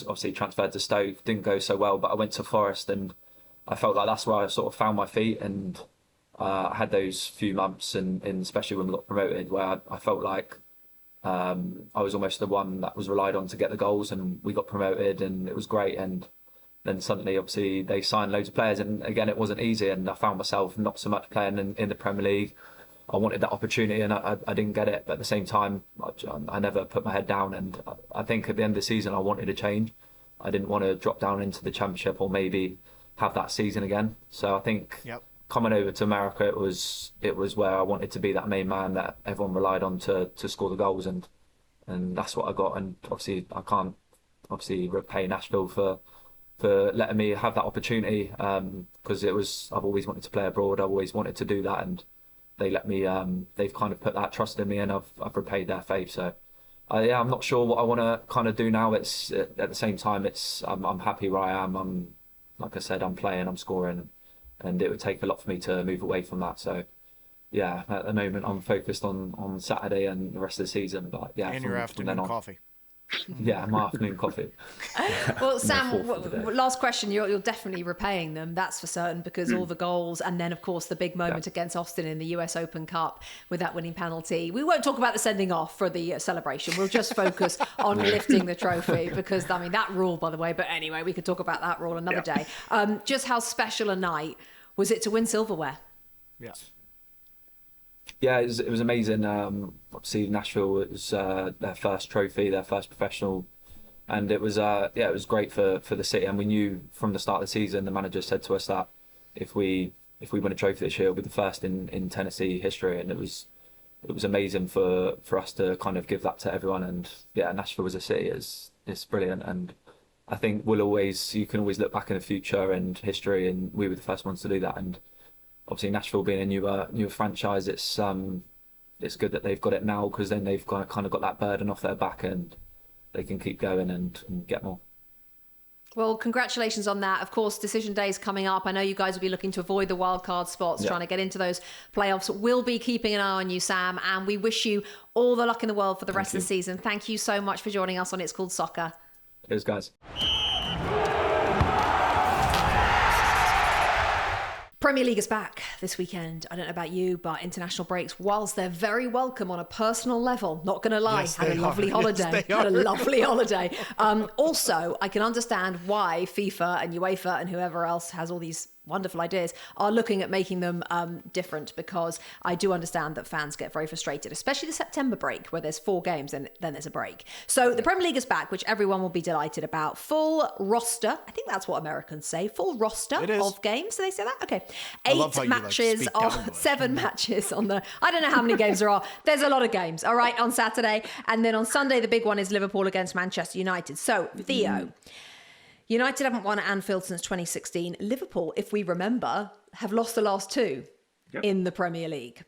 obviously transferred to Stoke. Didn't go so well, but I went to Forest, and I felt like that's where I sort of found my feet. And I had those few months, and especially when we got promoted, where I felt like I was almost the one that was relied on to get the goals, and we got promoted, and it was great. And then suddenly, obviously, they signed loads of players, and again, it wasn't easy. And I found myself not so much playing in the Premier League. I wanted that opportunity, and I didn't get it. But at the same time, I never put my head down. And I think at the end of the season, I wanted a change. I didn't want to drop down into the Championship or maybe have that season again. So I think coming over to America, it was where I wanted to be that main man that everyone relied on to score the goals, and that's what I got. And obviously, I can't repay Nashville for for letting me have that opportunity, because I've always wanted to play abroad. I've always wanted to do that, and they let me. They've kind of put that trust in me, and I've repaid their faith. So, I'm not sure what I want to kind of do now. It's at the same time, I'm happy where I am. Like I said, I'm playing, I'm scoring, and it would take a lot for me to move away from that. So, yeah, at the moment, I'm focused on Saturday and the rest of the season. But yeah, and your afternoon coffee. Yeah, my afternoon coffee. Well, Sam, last question. You're definitely repaying them, that's for certain, because all the goals, and then, of course, the big moment against Austin in the US Open Cup with that winning penalty. We won't talk about the sending off for the celebration. We'll just focus on lifting the trophy, because, I mean, that rule, by the way, but anyway, we could talk about that rule another day. Just how special a night was it to win silverware? Yeah. Yeah, it was amazing. Obviously, Nashville was their first trophy, their first professional, and it was it was great for the city. And we knew from the start of the season, the manager said to us that if we win a trophy this year, it'll be the first in Tennessee history, and it was amazing for us to kind of give that to everyone. And yeah, Nashville as a city is brilliant, and I think you can always look back in the future and history, and we were the first ones to do that. And obviously, Nashville being a newer franchise, it's good that they've got it now, because then they've kind of got that burden off their back, and they can keep going and get more. Well, congratulations on that. Of course, decision day is coming up. I know you guys will be looking to avoid the wild card spots, trying to get into those playoffs. We'll be keeping an eye on you, Sam, and we wish you all the luck in the world for the rest of the season. Thank you so much for joining us on It's Called Soccer. Cheers, guys. Premier League is back this weekend. I don't know about you, but international breaks, whilst they're very welcome on a personal level, not going to lie, had a lovely holiday. Had a lovely holiday. Also, I can understand why FIFA and UEFA and whoever else has all these wonderful ideas are looking at making them different, because I do understand that fans get very frustrated, especially the September break where there's 4 games and then there's a break. So the Premier League is back, which everyone will be delighted about. Full roster. I think that's what Americans say. Full roster of games. Do they say that? Okay. 8 matches, 7 matches on the... I don't know how many games there are. There's a lot of games, all right, on Saturday. And then on Sunday, the big one is Liverpool against Manchester United. So, Theo... United haven't won at Anfield since 2016. Liverpool, if we remember, have lost the last 2 in the Premier League.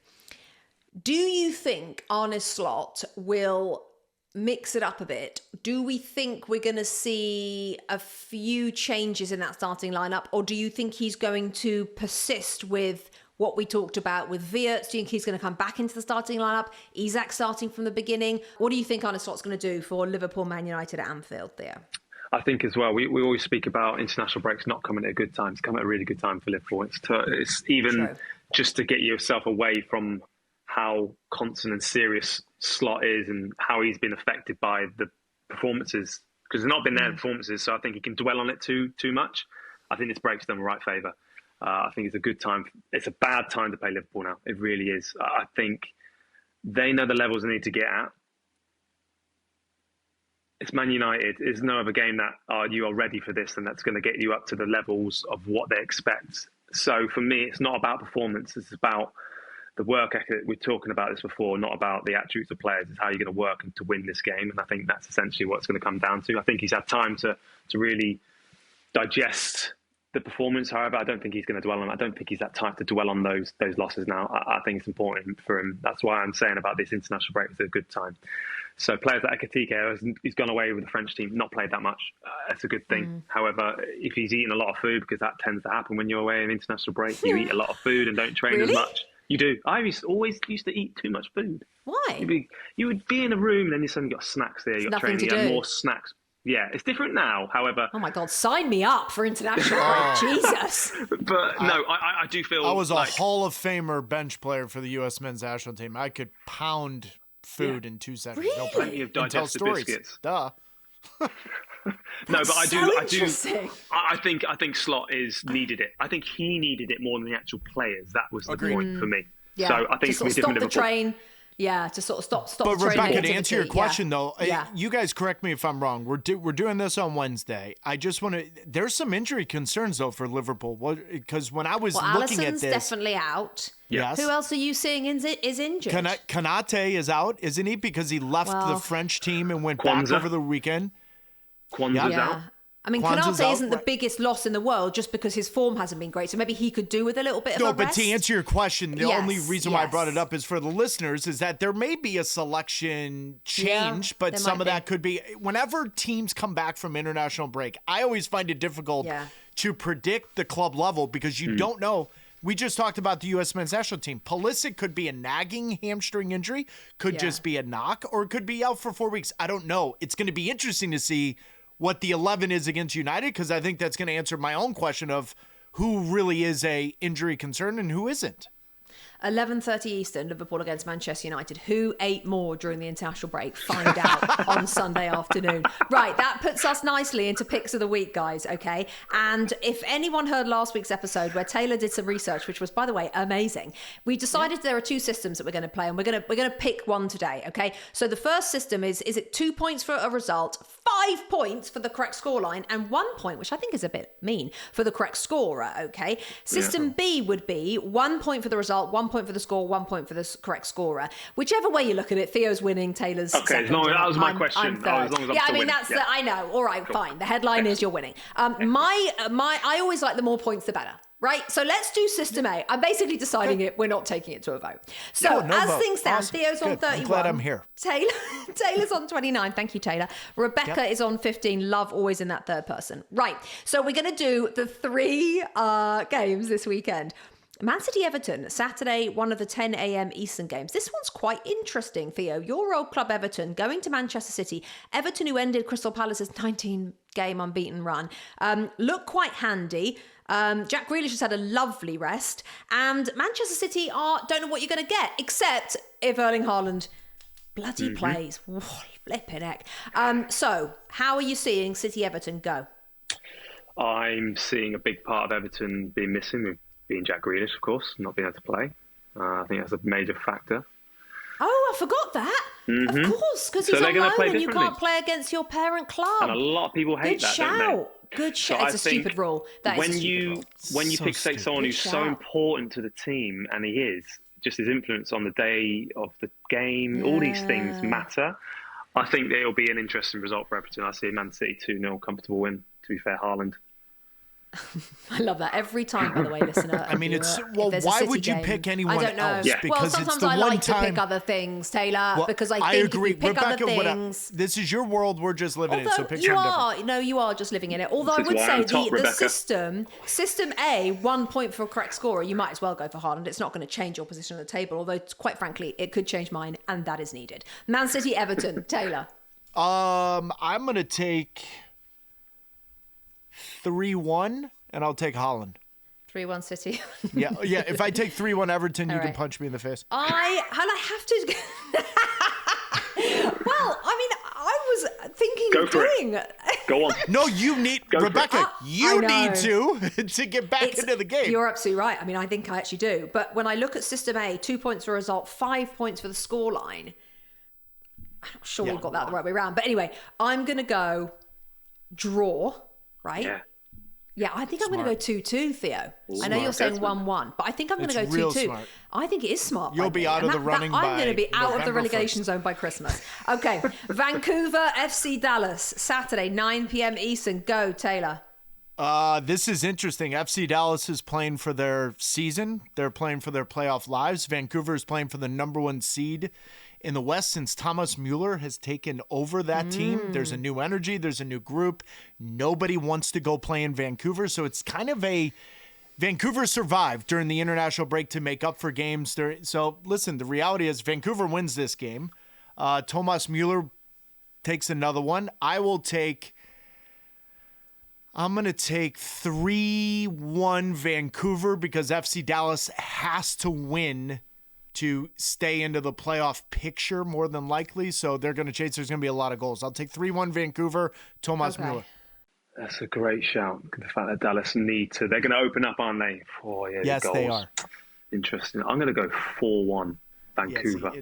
Do you think Arne Slot will mix it up a bit? Do we think we're going to see a few changes in that starting lineup, or do you think he's going to persist with what we talked about with Wirtz? Do you think he's going to come back into the starting lineup? Isak starting from the beginning? What do you think Arne Slot's going to do for Liverpool Man United at Anfield, Theo? I think as well, we always speak about international breaks not coming at a good time. It's coming at a really good time for Liverpool. It's even just to get yourself away from how constant and serious Slot is and how he's been affected by the performances, because there's not been their performances. So I think he can dwell on it too much. I think this break's done the right favour. I think it's a good time. It's a bad time to play Liverpool now. It really is. I think they know the levels they need to get at. It's Man United. There's no other game that you are ready for this and that's going to get you up to the levels of what they expect. So for me, it's not about performance. It's about the work ethic. We're talking about this before, not about the attributes of players. It's how you're going to work to win this game. And I think that's essentially what it's going to come down to. I think he's had time to really digest the performance. However, I don't think he's going to dwell on it. I don't think he's that type to dwell on those losses now. I think it's important for him. That's why I'm saying about this international break. It's a good time. So players like Ekitike, he's gone away with the French team, not played that much. That's a good thing. However, if he's eating a lot of food, because that tends to happen when you're away on international break, you eat a lot of food and don't train as much. You do. I always used to eat too much food. Why? You would be in a room and then you suddenly got snacks there. You got training, you have more snacks. Yeah, it's different now. However, oh my God, sign me up for international break, Jesus! But no, I do feel I was a Hall of Famer bench player for the U.S. men's national team. I could pound food in 2 seconds. Really? No plenty of digestive biscuits. Duh. No, but I think Slot needed it. I think he needed it more than the actual players. That was the point for me. Yeah. So I think to sort of stop the train. Yeah, to sort of stop but the training. Rebecca, to activity. answer your question, though, Yeah. you guys correct me if I'm wrong. We're doing this on Wednesday. I just want to... There's some injury concerns, though, for Liverpool. Because when I was looking at Alisson's this... definitely out. Yes. Who else are you seeing is injured? Konate is out, isn't he? Because he left the French team and went back over the weekend. Kwanzaa's out. I mean, Kwanzaa's Konate out, isn't the biggest loss in the world just because his form hasn't been great. So maybe he could do with a little bit of a rest. No, but to answer your question, the only reason why I brought it yes. up is for the listeners is that there may be a selection change, but some of that could be whenever teams come back from international break. I always find it difficult to predict the club level because you don't know. We just talked about the U.S. men's national team. Pulisic could be a nagging hamstring injury, could just be a knock, or it could be out for 4 weeks. I don't know. It's going to be interesting to see what the 11 is against United, because I think that's going to answer my own question of who really is a injury concern and who isn't. 11:30 Eastern, Liverpool against Manchester United. Who ate more during the international break? Find out on Sunday afternoon. Right, that puts us nicely into picks of the week, guys, okay? And if anyone heard last week's episode where Taylor did some research, which was, by the way, amazing, we decided there are two systems that we're going to play, and we're going to pick one today, okay? So the first system is it 2 points for a result, 5 points for the correct scoreline, and 1 point, which I think is a bit mean, for the correct scorer, okay? System B would be 1 point for the result, 1 point for the score, 1 point for the correct scorer. Whichever way you look at it, Theo's winning, Taylor's second. As long as that was my question. I'm third. As long as I'm winning. That's I know. All right, fine. The headline is you're winning. I always like the more points, the better. Right, so let's do System A. I'm basically deciding it. We're not taking it to a vote. So no as vote. things stand, Awesome. Theo's on Good. 31. I'm glad I'm here. Taylor's on 29. Thank you, Taylor. Rebecca is on 15. Love always in that third person. Right, so we're going to do the 3 games this weekend. Man City Everton, Saturday, one of the 10 a.m. Eastern games. This one's quite interesting, Theo. Your old club Everton going to Manchester City. Everton, who ended Crystal Palace's 19-game unbeaten run, look quite handy. Jack Grealish has had a lovely rest. And Manchester City don't know what you're going to get, except if Erling Haaland bloody plays. Whoa, flipping heck. So, how are you seeing City Everton go? I'm seeing a big part of Everton being missing, with being Jack Grealish, of course, not being able to play. I think that's a major factor. Oh, I forgot that. Of course, because he's on loan and you can't play against your parent club. And a lot of people hate that, don't they? Good shout. It's a stupid rule. When you pick someone who's so important to the team, and he is, just his influence on the day of the game, all these things matter. I think it'll be an interesting result for Everton. I see Man City 2-0 comfortable win, to be fair, Haaland. I love that every time, by the way, listener. I mean, why would you pick anyone else? I don't know. Yeah. Because sometimes it's the I one like time... to pick other things, Taylor, because I think agree. if you pick Rebecca, other things... This is your world. We're just living in it, so pick you something are. different. No, you are just living in it. Although I would say the system A, 1 point for a correct scorer, you might as well go for Haaland. It's not going to change your position on the table, although, quite frankly, it could change mine, and that is needed. Man City, Everton, Taylor. I'm going to take 3-1. And I'll take Haaland. 3-1 City. yeah. If I take 3-1 Everton, you can punch me in the face. I have to. Well, I mean, I was thinking of doing. Go on. No, you need Rebecca. You need to get back into the game. You're absolutely right. I mean, I think I actually do. But when I look at System A, 2 points for a result, 5 points for the scoreline. I'm not sure we've got that the right way around. But anyway, I'm going to go draw. Right. Yeah, I think I'm going to go 2-2, Theo. I know you're saying 1-1, but I think I'm going to go 2-2. Smart. I think it is smart. You'll be out of the running by I'm going to be out of the November relegation 1st. zone by Christmas. Okay, Vancouver FC Dallas, Saturday, 9 p.m. Eastern. Go, Taylor. This is interesting. FC Dallas is playing for their season. They're playing for their playoff lives. Vancouver is playing for the number 1 seed in the West since Thomas Mueller has taken over that team. There's a new energy. There's a new group. Nobody wants to go play in Vancouver. So it's kind of Vancouver survived during the international break to make up for games. So listen, the reality is Vancouver wins this game. Thomas Mueller takes another one. I'm going to take 3-1 Vancouver because FC Dallas has to win to stay into the playoff picture more than likely. So they're going to chase. There's going to be a lot of goals. I'll take 3-1 Vancouver, Thomas Mueller. That's a great shout. The fact that Dallas need to. They're going to open up, aren't they? Yes, goals. they are. Interesting. I'm going to go 4-1 Vancouver.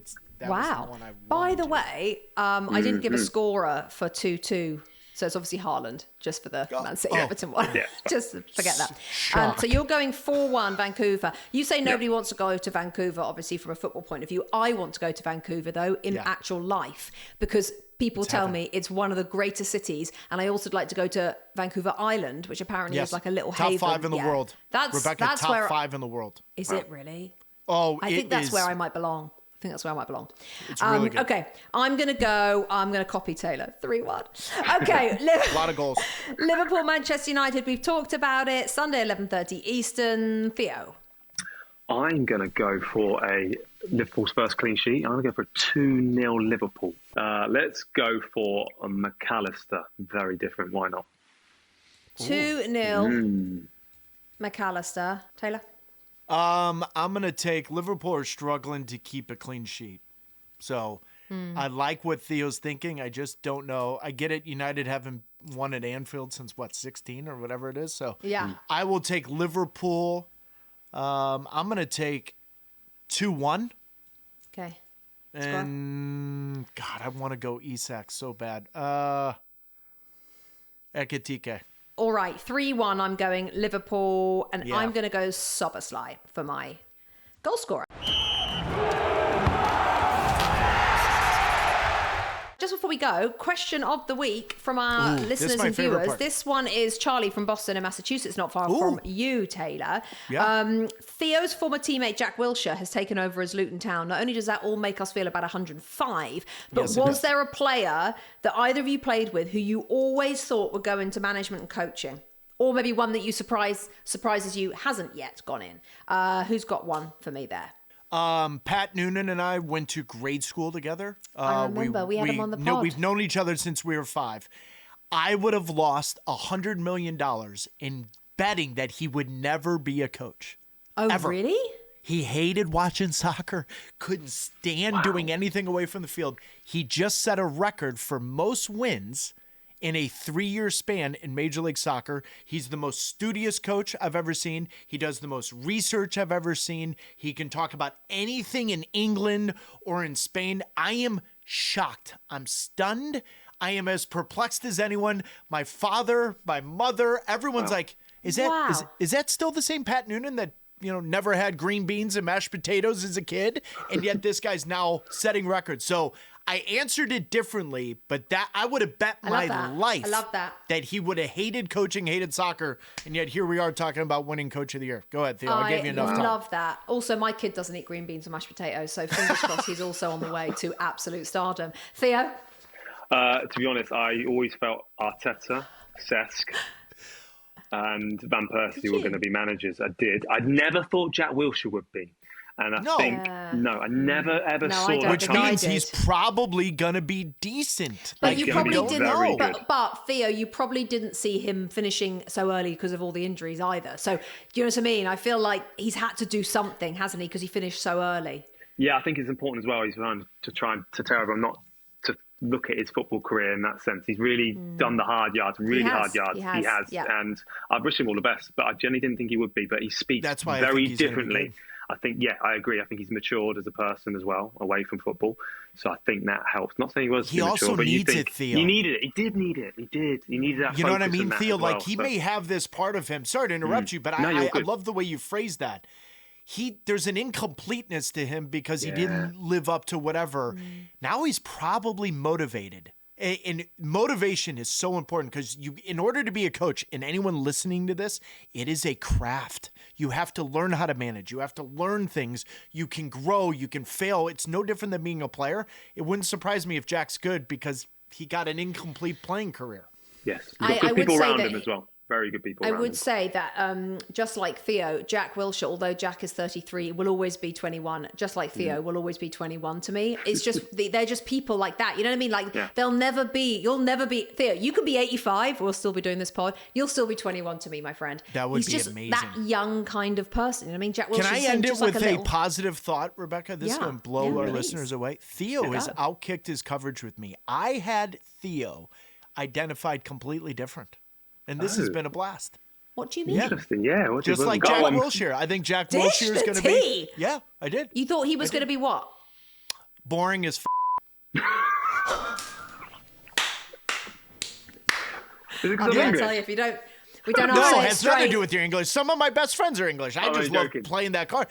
Wow. By the way, I didn't give a scorer for 2-2. So it's obviously Haaland, just for the Man City Everton one. Yeah. Just forget that. So you're going 4-1 Vancouver. You say nobody wants to go to Vancouver, obviously, from a football point of view. I want to go to Vancouver, though, in actual life, because people tell me it's one of the greatest cities, and I also would like to go to Vancouver Island, which apparently is like a little top haven. Top 5 in the world. Rebecca, that's top 5 in the world. Is it really? Oh, I think that's where I might belong. It's really good. Okay, I'm going to copy Taylor. 3-1. Okay. A lot of goals. Liverpool, Manchester United, we've talked about it. Sunday, 11:30 Eastern. Theo? I'm going to go for a Liverpool's first clean sheet. I'm going to go for a 2-0 Liverpool. Let's go for a McAllister. Very different. Why not? 2-0 McAllister. Taylor? I'm going to take Liverpool are struggling to keep a clean sheet. So I like what Theo's thinking. I just don't know. I get it. United haven't won at Anfield since, 16 or whatever it is. So yeah, I will take Liverpool. I'm going to take 2-1. Okay. And, God, I want to go Isak so bad. Ekitike. All right, 3-1, I'm going Liverpool, and I'm going to go Szoboszlai for my goal scorer. Just before we go, question of the week from our listeners and viewers. This one is Charlie from Boston in Massachusetts, not far from you, Taylor. Yeah. Theo's former teammate Jack Wilshere has taken over as Luton Town. Not only does that all make us feel about 105, but was there a player that either of you played with who you always thought would go into management and coaching? Or maybe one that you surprises you hasn't yet gone in? Who's got one for me there? Pat Noonan and I went to grade school together. I remember. We had him on the pod. No, we've known each other since we were 5. I would have lost $100 million in betting that he would never be a coach. Oh, ever. Really? He hated watching soccer, couldn't stand doing anything away from the field. He just set a record for most wins in a 3-year span in Major League Soccer. He's the most studious coach I've ever seen. He does the most research I've ever seen. He can talk about anything in England or in Spain. I am shocked. I'm stunned. I am as perplexed as anyone. My father, my mother, everyone's like, is that still the same Pat Noonan that never had green beans and mashed potatoes as a kid? And yet this guy's now setting records. So I answered it differently, but that I would have bet my life that he would have hated coaching, hated soccer, and yet here we are talking about winning Coach of the Year. Go ahead, Theo. I gave you enough time. I love that. Also, my kid doesn't eat green beans and mashed potatoes, so fingers crossed he's also on the way to absolute stardom. Theo? To be honest, I always felt Arteta, Cesc, and Van Persie were going to be managers. I did. I never thought Jack Wilshere would be. And I never ever saw that. Which means he's probably going to be decent. But you probably didn't know. But Theo, you probably didn't see him finishing so early because of all the injuries either. So, do you know what I mean? I feel like he's had to do something, hasn't he? Because he finished so early. Yeah, I think it's important as well. He's trying to tell everyone not to look at his football career in that sense. He's really done the hard yards, hard yards. He has. Yeah. And I wish him all the best. But I genuinely didn't think he would be. But he speaks very differently. I think, I agree. I think he's matured as a person as well, away from football. So I think that helps. Not saying he was He also mature, needs it, Theo. He needed it. He did need it. He did. He needed that. You know what I mean, Theo? Well, like, he may have this part of him. Sorry to interrupt you, but I love the way you phrased that. There's an incompleteness to him because he didn't live up to whatever. Now he's probably motivated. And motivation is so important because in order to be a coach, and anyone listening to this, it is a craft. You have to learn how to manage. You have to learn things. You can grow. You can fail. It's no different than being a player. It wouldn't surprise me if Jack's good because he got an incomplete playing career. Yes. You've got good people around him as well. Very good people. I would say that just like Theo, Jack Wilshere, although Jack is 33, will always be 21. Just like Theo will always be 21 to me. It's just they're just people like that. You know what I mean? Like you'll never be Theo. You could be 85. We'll still be doing this pod. You'll still be 21 to me, my friend. That would be just amazing. That young kind of person. You know what I mean? Jack Wilshere. Can I end it with a positive thought, Rebecca? This is going to blow our listeners away. Theo has outkicked his coverage with me. I had Theo identified completely different, and this has been a blast. What do you mean? Interesting, yeah. Just like Jack Wilshere. I think Jack Wilshere is going to be... Yeah, I did. You thought he was going to be what? Boring as I'm going to tell you, if you don't... We don't No, it has nothing to do with your English. Some of my best friends are English. I just love playing that card.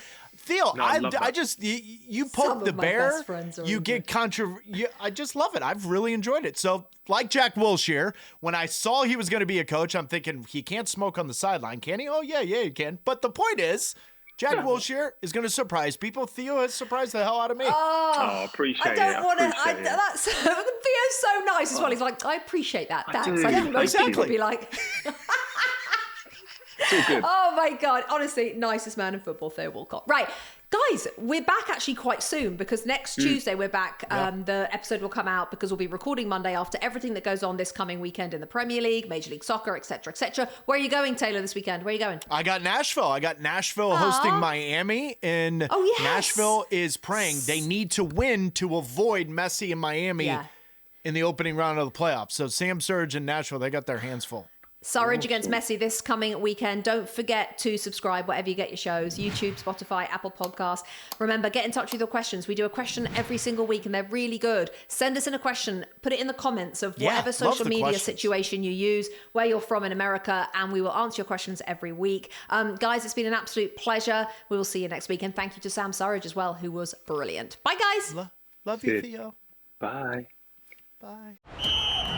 Theo, No, I love that. I just you Some poke of the my bear, best friends are you into get I just love it. I've really enjoyed it. So, like Jack Wilshere, when I saw he was going to be a coach, I'm thinking he can't smoke on the sideline, can he? Oh yeah, he can. But the point is, Jack Wilshere is going to surprise people. Theo has surprised the hell out of me. Oh, appreciate it. I don't want to. Appreciate it. That's Theo's so nice as well. He's like, I appreciate that. Thanks. do. I think most Exactly. people would be like, It's all good. oh my God. Honestly, nicest man in football, Theo Walcott. Right. Guys, we're back actually quite soon because next Tuesday we're back. The episode will come out because we'll be recording Monday after everything that goes on this coming weekend in the Premier League, Major League Soccer, etc., etc. Where are you going, Taylor, this weekend? Where are you going? I got Nashville hosting Miami, and yes. Nashville is praying they need to win to avoid Messi and Miami in the opening round of the playoffs. So Sam Surridge and Nashville, they got their hands full. Surridge against Messi this coming weekend. Don't forget to subscribe wherever you get your shows. YouTube, Spotify, Apple Podcasts. Remember, get in touch with your questions. We do a question every single week and they're really good. Send us in a question. Put it in the comments of whatever social media situation you use, where you're from in America, and we will answer your questions every week. Guys, it's been an absolute pleasure. We will see you next week. And thank you to Sam Surridge as well, who was brilliant. Bye, guys. Love you, Theo. Bye. Bye.